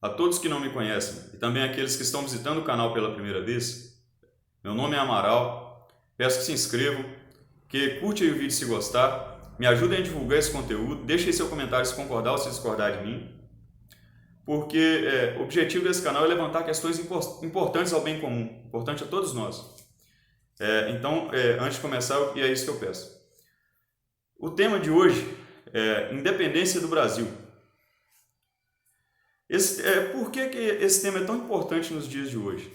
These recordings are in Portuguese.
A todos que não me conhecem e também aqueles que estão visitando o canal pela primeira vez, meu nome é Amaral, peço que se inscrevam, que curte aí o vídeo se gostar, me ajudem a divulgar esse conteúdo, deixe aí seu comentário se concordar ou se discordar de mim, porque o objetivo desse canal é levantar questões importantes ao bem comum, importante a todos nós. Então, antes de começar, é isso que eu peço. O tema de hoje é Independência do Brasil. Por que esse tema é tão importante nos dias de hoje?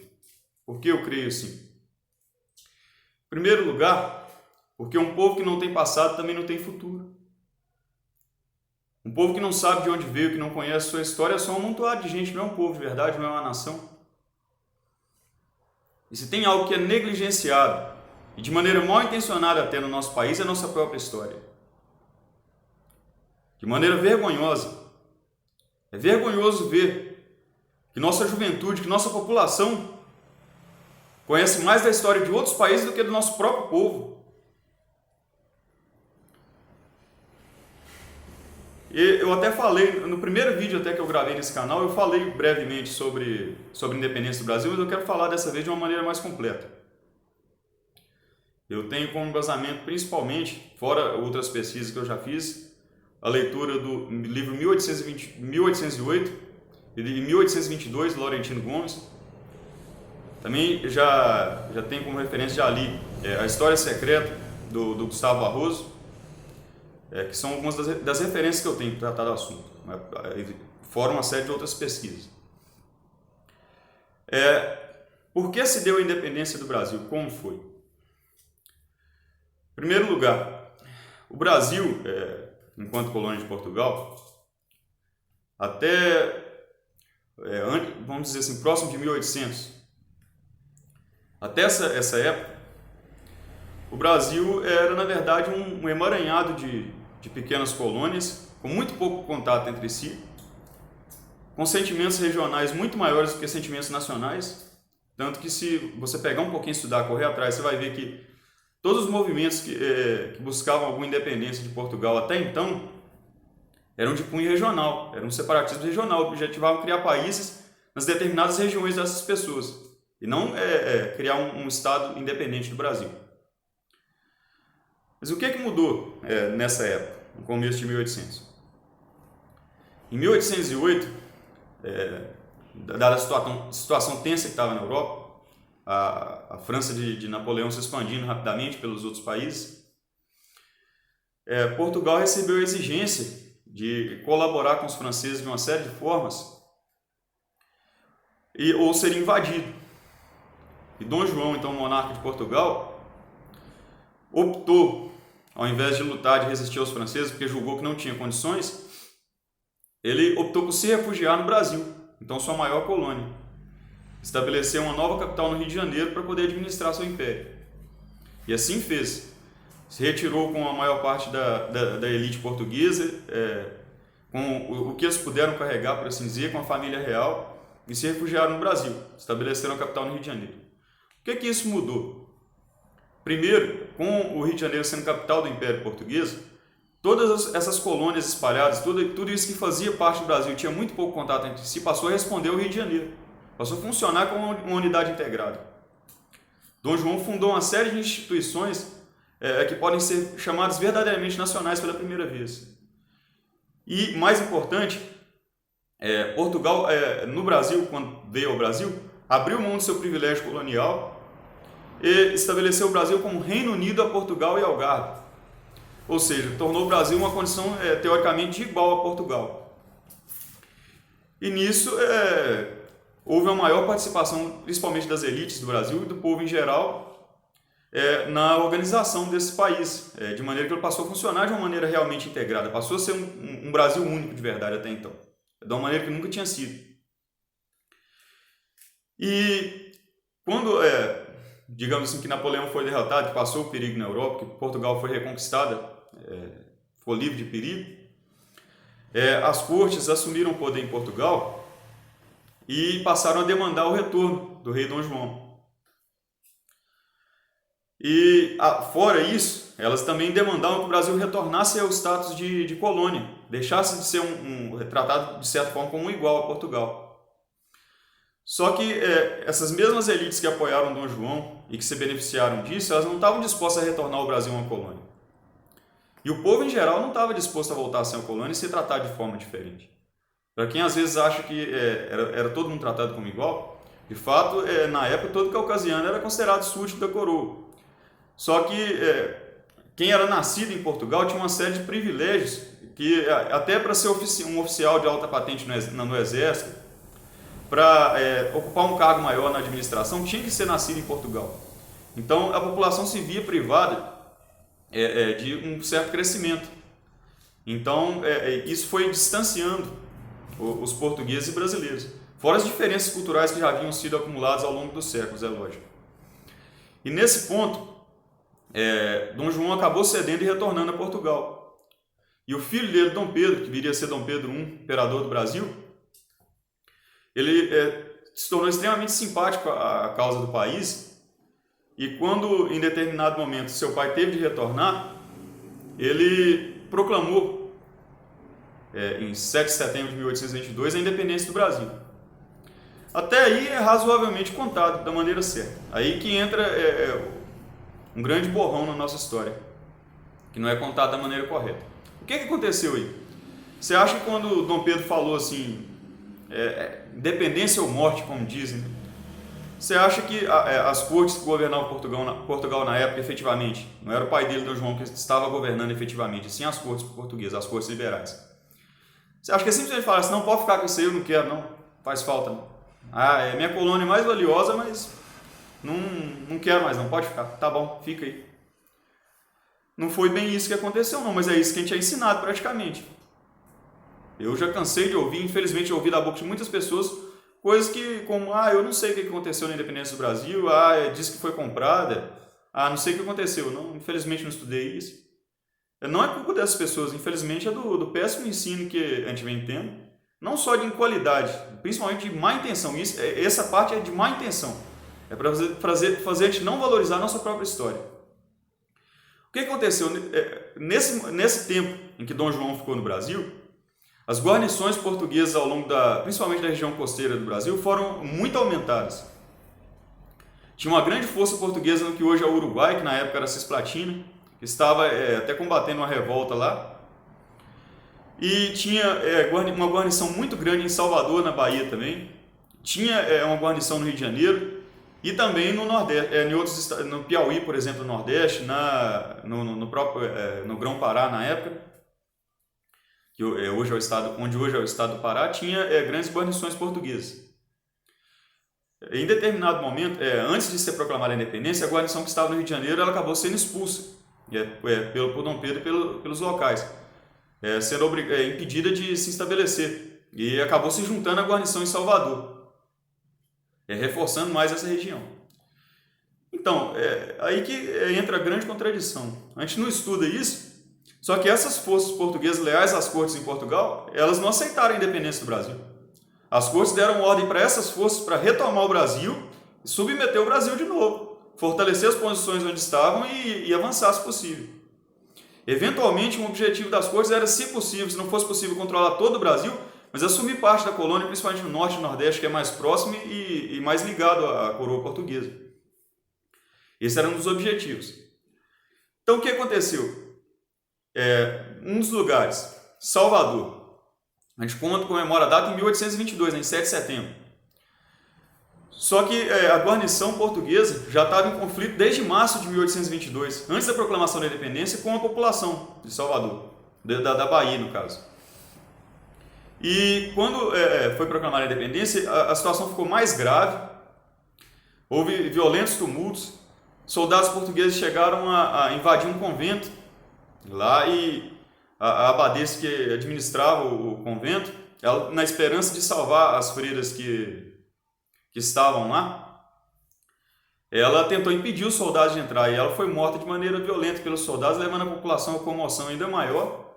Por que eu creio assim? Em primeiro lugar, porque um povo que não tem passado também não tem futuro. Um povo que não sabe de onde veio, que não conhece sua história, é só um amontoado de gente, não é um povo de verdade, não é uma nação. E se tem algo que é negligenciado, e de maneira mal intencionada até no nosso país, é a nossa própria história. De maneira vergonhosa. É vergonhoso ver que nossa juventude, que nossa população conhece mais da história de outros países do que do nosso próprio povo. E eu até falei, no primeiro vídeo até que eu gravei nesse canal, eu falei brevemente sobre a independência do Brasil, mas eu quero falar dessa vez de uma maneira mais completa. Eu tenho como embasamento, principalmente, fora outras pesquisas que eu já fiz, a leitura do livro 1808 e de 1822, de Laurentino Gomes. Também já tenho como referência, já li A História Secreta, do Gustavo Barroso, que são algumas das referências que eu tenho para tratar do assunto, fora uma série de outras pesquisas. Por que se deu a independência do Brasil? Como foi? Em primeiro lugar, o Brasil, enquanto colônia de Portugal, até, vamos dizer assim, próximo de 1800, até essa época, o Brasil era, na verdade, um emaranhado de pequenas colônias, com muito pouco contato entre si, com sentimentos regionais muito maiores do que sentimentos nacionais, tanto que se você pegar um pouquinho, estudar, correr atrás, você vai ver que todos os movimentos que buscavam alguma independência de Portugal até então eram de cunho regional, era um separatismo regional, objetivavam criar países nas determinadas regiões dessas pessoas, e não criar um Estado independente do Brasil. Mas o que mudou nessa época, no começo de 1800? Em 1808, dada a situação tensa que estava na Europa, a França de Napoleão se expandindo rapidamente pelos outros países, Portugal recebeu a exigência de colaborar com os franceses de uma série de formas ou ser invadido. E Dom João, então monarca de Portugal, optou, ao invés de lutar, de resistir aos franceses, porque julgou que não tinha condições, ele optou por se refugiar no Brasil, então sua maior colônia. Estabeleceu uma nova capital no Rio de Janeiro para poder administrar seu império. E assim fez. Se retirou com a maior parte da elite portuguesa, com o que eles puderam carregar, por assim dizer, com a família real, e se refugiaram no Brasil. Estabeleceram a capital no Rio de Janeiro. O que isso mudou? Primeiro, com o Rio de Janeiro sendo capital do Império Português, todas essas colônias espalhadas, tudo isso que fazia parte do Brasil, tinha muito pouco contato entre si, passou a responder ao Rio de Janeiro. Passou a funcionar como uma unidade integrada. Dom João fundou uma série de instituições que podem ser chamadas verdadeiramente nacionais pela primeira vez. E, mais importante, Portugal, no Brasil, quando veio ao Brasil, abriu mão do seu privilégio colonial e estabeleceu o Brasil como Reino Unido a Portugal e Algarve. Ou seja, tornou o Brasil uma condição teoricamente igual a Portugal. E nisso houve uma maior participação, principalmente das elites do Brasil e do povo em geral, na organização desse país, de maneira que ele passou a funcionar de uma maneira realmente integrada, passou a ser um Brasil único de verdade até então, de uma maneira que nunca tinha sido. E quando, digamos assim, que Napoleão foi derrotado, que passou o perigo na Europa, que Portugal foi reconquistada, ficou livre de perigo, as cortes assumiram o poder em Portugal e passaram a demandar o retorno do rei Dom João. E, fora isso, elas também demandavam que o Brasil retornasse ao status de colônia, deixasse de ser tratado, de certa forma, como igual a Portugal. Só que essas mesmas elites que apoiaram Dom João e que se beneficiaram disso, elas não estavam dispostas a retornar o Brasil uma colônia. E o povo em geral não estava disposto a voltar a ser uma colônia e se tratar de forma diferente. Para quem às vezes acha que era todo mundo tratado como igual, de fato, na época todo caucasiano era considerado súdito da coroa. Só que quem era nascido em Portugal tinha uma série de privilégios que até para ser um oficial de alta patente no exército, para ocupar um cargo maior na administração, tinha que ser nascido em Portugal. Então a população se via privada de um certo crescimento. Então isso foi distanciando os portugueses e brasileiros, fora as diferenças culturais que já haviam sido acumuladas ao longo dos séculos, é lógico. E nesse ponto, Dom João acabou cedendo e retornando a Portugal. E o filho dele, Dom Pedro, que viria a ser Dom Pedro I, imperador do Brasil, ele se tornou extremamente simpático à causa do país, e quando, em determinado momento, seu pai teve de retornar, ele proclamou, em 7 de setembro de 1822, a independência do Brasil. Até aí é razoavelmente contado da maneira certa. Aí que entra um grande borrão na nossa história, que não é contado da maneira correta. O que aconteceu aí? Você acha que quando Dom Pedro falou assim, independência ou morte, como dizem, né? Você acha que as cortes que governavam Portugal na época, efetivamente, não era o pai dele, Dom João, que estava governando efetivamente, sim as cortes portuguesas, as cortes liberais? Você acha que é simplesmente falar assim, não pode ficar com isso aí, eu não quero, não, faz falta, não. É minha colônia mais valiosa, mas não quero mais, não, pode ficar, tá bom, fica aí. Não foi bem isso que aconteceu, não, mas é isso que a gente é ensinado praticamente. Eu já cansei de ouvir, infelizmente, ouvi da boca de muitas pessoas coisas que, como, eu não sei o que aconteceu na independência do Brasil, disse que foi comprada, não sei o que aconteceu, não, infelizmente não estudei isso. Não é culpa dessas pessoas, infelizmente é do péssimo ensino que a gente vem tendo, não só de inqualidade, principalmente de má intenção. Essa parte é de má intenção, é para fazer a gente não valorizar a nossa própria história. O que aconteceu? Nesse tempo em que Dom João ficou no Brasil, as guarnições portuguesas ao longo principalmente da região costeira do Brasil, foram muito aumentadas. Tinha uma grande força portuguesa no que hoje é o Uruguai, que na época era Cisplatina, que estava até combatendo uma revolta lá. E tinha uma guarnição muito grande em Salvador, na Bahia também. Tinha uma guarnição no Rio de Janeiro e também no Nordeste, no Piauí, por exemplo, no Nordeste, no Grão-Pará na época, que hoje onde hoje é o estado do Pará, tinha grandes guarnições portuguesas. Em determinado momento, antes de ser proclamada a independência, a guarnição que estava no Rio de Janeiro ela acabou sendo expulsa por Dom Pedro e pelos locais, sendo impedida de se estabelecer, e acabou se juntando à guarnição em Salvador, reforçando mais essa região. Então, aí que entra a grande contradição. A gente não estuda isso. Só que essas forças portuguesas leais às cortes em Portugal, elas não aceitaram a independência do Brasil. As cortes deram ordem para essas forças para retomar o Brasil e submeter o Brasil de novo, fortalecer as posições onde estavam e avançar se possível. Eventualmente, um objetivo das cortes era, se possível, se não fosse possível controlar todo o Brasil, mas assumir parte da colônia, principalmente no norte e no nordeste, que é mais próximo e mais ligado à coroa portuguesa. Esse era um dos objetivos. Então, o que aconteceu? Um dos lugares, Salvador, a gente comemora a data em 1822, em 7 de setembro. Só que a guarnição portuguesa já estava em conflito desde março de 1822, antes da proclamação da independência, com a população de Salvador, da Bahia, no caso. E quando foi proclamada a independência, a situação ficou mais grave, houve violentos tumultos, soldados portugueses chegaram a invadir um convento lá, e a abadesa que administrava o convento, ela, na esperança de salvar as freiras que estavam lá, ela tentou impedir os soldados de entrar, e ela foi morta de maneira violenta pelos soldados, levando a população a uma comoção ainda maior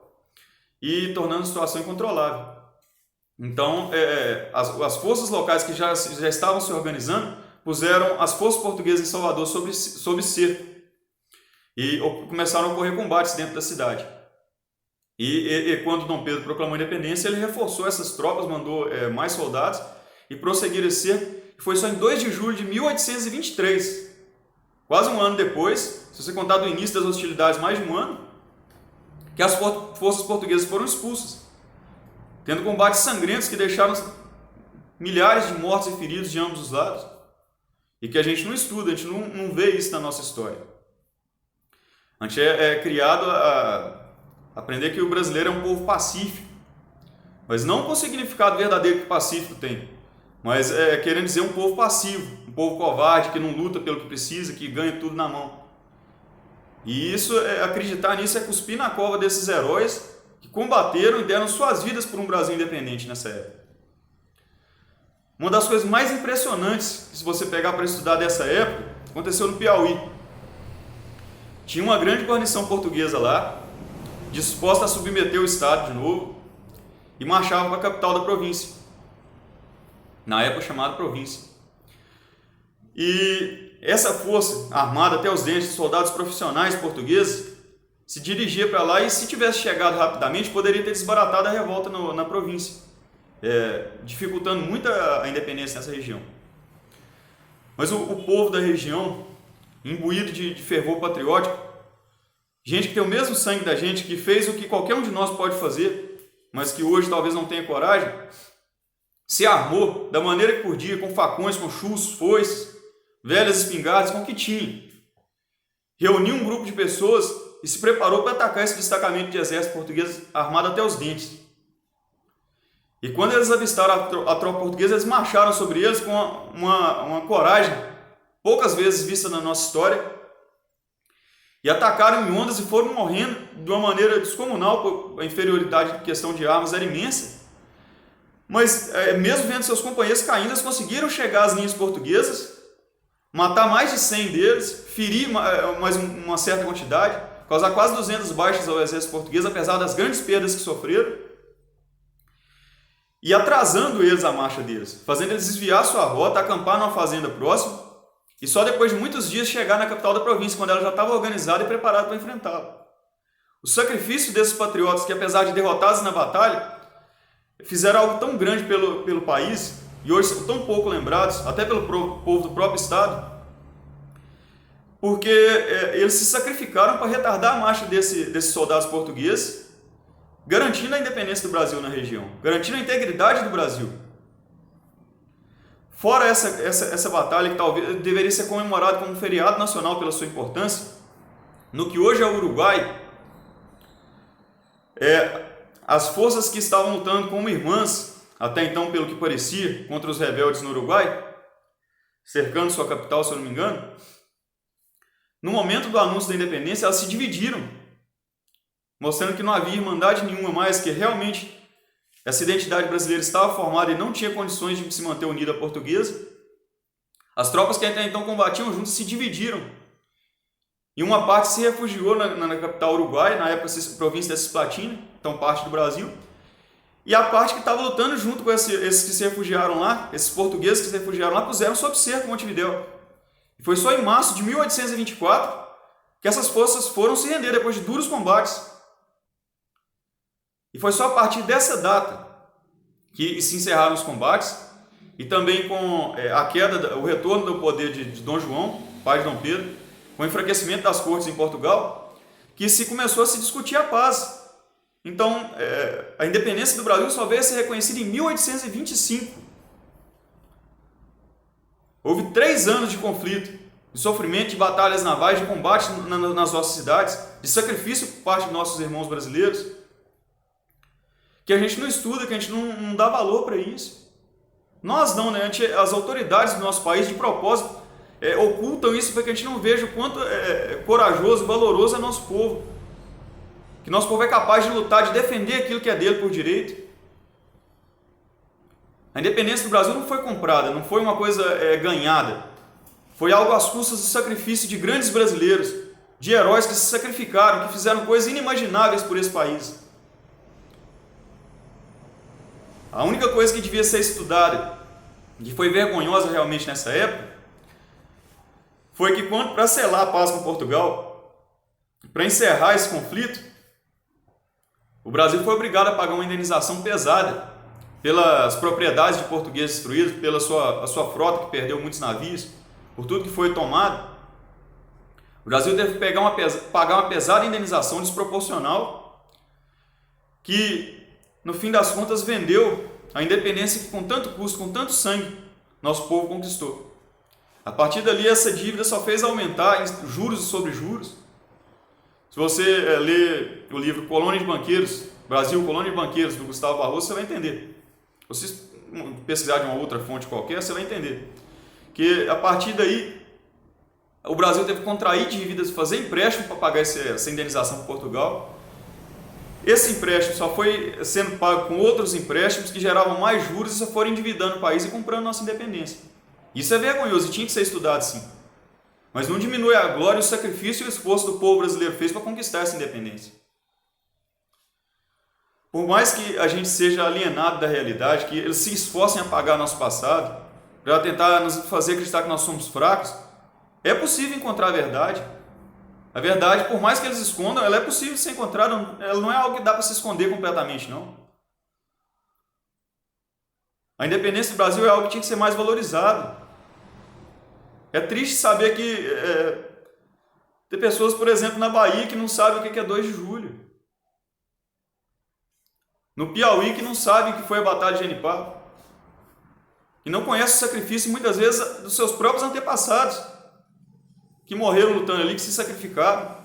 e tornando a situação incontrolável. Então, as forças locais que já estavam se organizando puseram as forças portuguesas em Salvador sob cerco e começaram a ocorrer combates dentro da cidade. E quando Dom Pedro proclamou a independência, ele reforçou essas tropas, mandou mais soldados, e prosseguir esse cerco. Foi só em 2 de julho de 1823, quase um ano depois, se você contar do início das hostilidades, mais de um ano, que as forças portuguesas foram expulsas, tendo combates sangrentos que deixaram milhares de mortos e feridos de ambos os lados, e que a gente não estuda, a gente não vê isso na nossa história. A gente é criado a aprender que o brasileiro é um povo pacífico, mas não com o significado verdadeiro que pacífico tem, mas querendo dizer um povo passivo, um povo covarde, que não luta pelo que precisa, que ganha tudo na mão. E acreditar nisso é cuspir na cova desses heróis que combateram e deram suas vidas por um Brasil independente nessa época. Uma das coisas mais impressionantes, se você pegar para estudar dessa época, aconteceu no Piauí. Tinha uma grande guarnição portuguesa lá, disposta a submeter o Estado de novo, e marchava para a capital da província, na época chamada província. E essa força, armada até os dentes de soldados profissionais portugueses, se dirigia para lá e, se tivesse chegado rapidamente, poderia ter desbaratado a revolta na província, dificultando muito a independência nessa região. Mas o povo da região, imbuído de fervor patriótico, gente que tem o mesmo sangue da gente, que fez o que qualquer um de nós pode fazer, mas que hoje talvez não tenha coragem, se armou da maneira que podia, com facões, com chussos, foices, velhas espingardas, com o que tinha. Reuniu um grupo de pessoas e se preparou para atacar esse destacamento de exército português armado até os dentes. E quando eles avistaram a tropa portuguesa, eles marcharam sobre eles com uma coragem poucas vezes vista na nossa história, e atacaram em ondas e foram morrendo de uma maneira descomunal. A inferioridade em questão de armas era imensa. Mas, mesmo vendo seus companheiros caindo, eles conseguiram chegar às linhas portuguesas, matar mais de 100 deles, ferir mais uma certa quantidade, causar quase 200 baixas ao exército português, apesar das grandes perdas que sofreram, e atrasando eles a marcha deles, fazendo eles desviar sua rota, acampar numa fazenda próxima, e só depois de muitos dias chegar na capital da província, quando ela já estava organizada e preparada para enfrentá-la. O sacrifício desses patriotas, que apesar de derrotados na batalha, fizeram algo tão grande pelo país, e hoje são tão pouco lembrados, até pelo povo do próprio Estado, porque eles se sacrificaram para retardar a marcha desses soldados portugueses, garantindo a independência do Brasil na região, garantindo a integridade do Brasil. Fora essa batalha, que talvez deveria ser comemorada como um feriado nacional pela sua importância, no que hoje é o Uruguai, as forças que estavam lutando como irmãs, até então pelo que parecia, contra os rebeldes no Uruguai, cercando sua capital, se eu não me engano, no momento do anúncio da independência, elas se dividiram, mostrando que não havia irmandade nenhuma mais, que realmente essa identidade brasileira estava formada e não tinha condições de se manter unida à portuguesa. As tropas que até então combatiam juntos se dividiram. E uma parte se refugiou na capital uruguaia, na época província da Cisplatina, então parte do Brasil. E a parte que estava lutando junto com esses que se refugiaram lá, esses portugueses que se refugiaram lá, puseram sob cerco Montevidéu. E foi só em março de 1824 que essas forças foram se render depois de duros combates. E foi só a partir dessa data que se encerraram os combates, e também com a queda, o retorno do poder de Dom João, pai de Dom Pedro, com o enfraquecimento das cortes em Portugal, que se começou a se discutir a paz. Então, a independência do Brasil só veio a ser reconhecida em 1825. Houve 3 anos de conflito, de sofrimento, de batalhas navais, de combate nas nossas cidades, de sacrifício por parte de nossos irmãos brasileiros, que a gente não estuda, que a gente não dá valor para isso. Nós não, né? As autoridades do nosso país, de propósito, ocultam isso para que a gente não veja o quanto corajoso, valoroso é nosso povo. Que nosso povo é capaz de lutar, de defender aquilo que é dele por direito. A independência do Brasil não foi comprada, não foi uma coisa ganhada. Foi algo às custas do sacrifício de grandes brasileiros, de heróis que se sacrificaram, que fizeram coisas inimagináveis por esse país. A única coisa que devia ser estudada, que foi vergonhosa realmente nessa época, foi que para selar a paz com Portugal, para encerrar esse conflito, o Brasil foi obrigado a pagar uma indenização pesada pelas propriedades de portugueses destruídas, pela a sua frota que perdeu muitos navios, por tudo que foi tomado, o Brasil teve que pagar uma pesada indenização desproporcional que, no fim das contas, vendeu a independência que, com tanto custo, com tanto sangue, nosso povo conquistou. A partir dali, essa dívida só fez aumentar em juros sobre juros. Se você ler o livro Colônia de Banqueiros, Brasil, Colônia de Banqueiros, do Gustavo Barroso, você vai entender. Se você pesquisar de uma outra fonte qualquer, você vai entender. Que a partir daí, o Brasil teve que contrair dívidas, fazer empréstimo para pagar essa indenização para Portugal. Esse empréstimo só foi sendo pago com outros empréstimos que geravam mais juros e só foram endividando o país e comprando nossa independência. Isso é vergonhoso e tinha que ser estudado sim. Mas não diminui a glória, o sacrifício e o esforço do povo brasileiro fez para conquistar essa independência. Por mais que a gente seja alienado da realidade, que eles se esforcem a apagar nosso passado, para tentar nos fazer acreditar que nós somos fracos, é possível encontrar a verdade. A verdade, por mais que eles escondam, ela é possível de ser encontrada, ela não é algo que dá para se esconder completamente, não. A independência do Brasil é algo que tinha que ser mais valorizado. É triste saber que tem pessoas, por exemplo, na Bahia que não sabem o que é 2 de julho. No Piauí que não sabem o que foi a Batalha de Genipapo. Que não conhecem o sacrifício, muitas vezes, dos seus próprios antepassados, que morreram lutando ali, que se sacrificaram.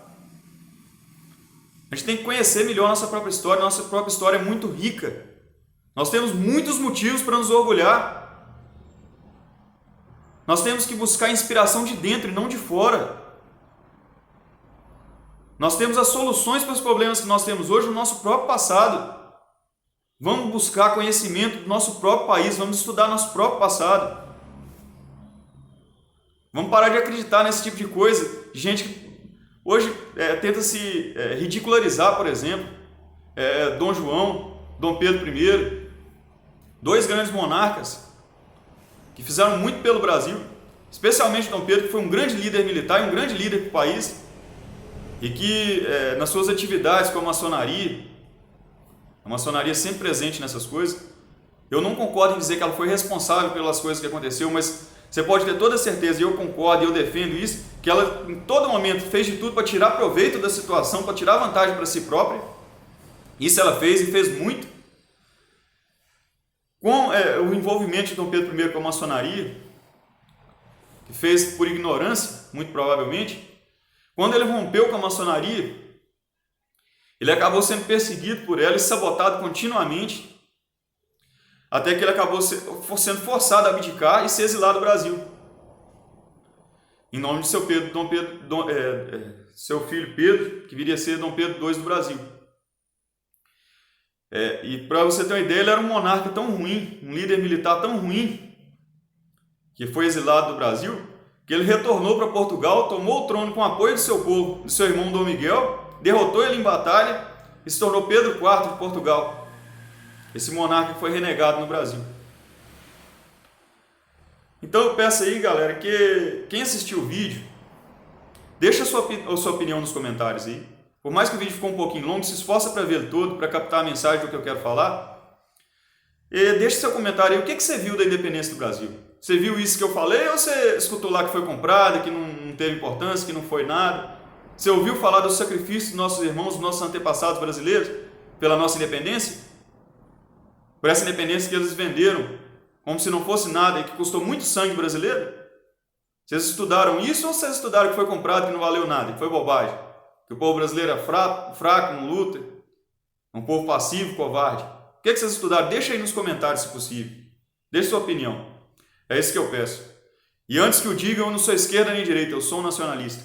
A gente tem que conhecer melhor nossa própria história é muito rica. Nós temos muitos motivos para nos orgulhar. Nós temos que buscar inspiração de dentro e não de fora. Nós temos as soluções para os problemas que nós temos hoje no nosso próprio passado. Vamos buscar conhecimento do nosso próprio país, vamos estudar nosso próprio passado. Vamos parar de acreditar nesse tipo de coisa. Gente que hoje tenta se ridicularizar, por exemplo, Dom João, Dom Pedro I, 2 grandes monarcas que fizeram muito pelo Brasil, especialmente Dom Pedro, que foi um grande líder militar e um grande líder para o país, e que nas suas atividades com a maçonaria sempre presente nessas coisas, eu não concordo em dizer que ela foi responsável pelas coisas que aconteceu, mas você pode ter toda certeza, e eu concordo e eu defendo isso, que ela em todo momento fez de tudo para tirar proveito da situação, para tirar vantagem para si própria. Isso ela fez e fez muito. Com o envolvimento de Dom Pedro I com a maçonaria, que fez por ignorância, muito provavelmente, quando ele rompeu com a maçonaria, ele acabou sendo perseguido por ela e sabotado continuamente, até que ele acabou sendo forçado a abdicar e ser exilado do Brasil, em nome de seu filho Pedro, que viria a ser Dom Pedro II do Brasil. E para você ter uma ideia, ele era um monarca tão ruim, um líder militar tão ruim, que foi exilado do Brasil, que ele retornou para Portugal, tomou o trono com o apoio do seu povo, do seu irmão Dom Miguel, derrotou ele em batalha e se tornou Pedro IV de Portugal. Esse monarca foi renegado no Brasil. Então eu peço aí, galera, que quem assistiu o vídeo, deixa a sua opinião nos comentários aí. Por mais que o vídeo ficou um pouquinho longo, se esforça para ver todo, para captar a mensagem do que eu quero falar. E deixa seu comentário aí, o que você viu da independência do Brasil? Você viu isso que eu falei ou você escutou lá que foi comprada, que não teve importância, que não foi nada? Você ouviu falar do sacrifício dos nossos irmãos, dos nossos antepassados brasileiros pela nossa independência? Por essa independência que eles venderam como se não fosse nada e que custou muito sangue brasileiro? Vocês estudaram isso ou vocês estudaram que foi comprado, que não valeu nada, que foi bobagem? Que o povo brasileiro é fraco, não luta, é um povo passivo, covarde? O que vocês estudaram? Deixa aí nos comentários se possível. Deixe sua opinião. É isso que eu peço. E antes que o digam, eu não sou esquerda nem direita, eu sou um nacionalista.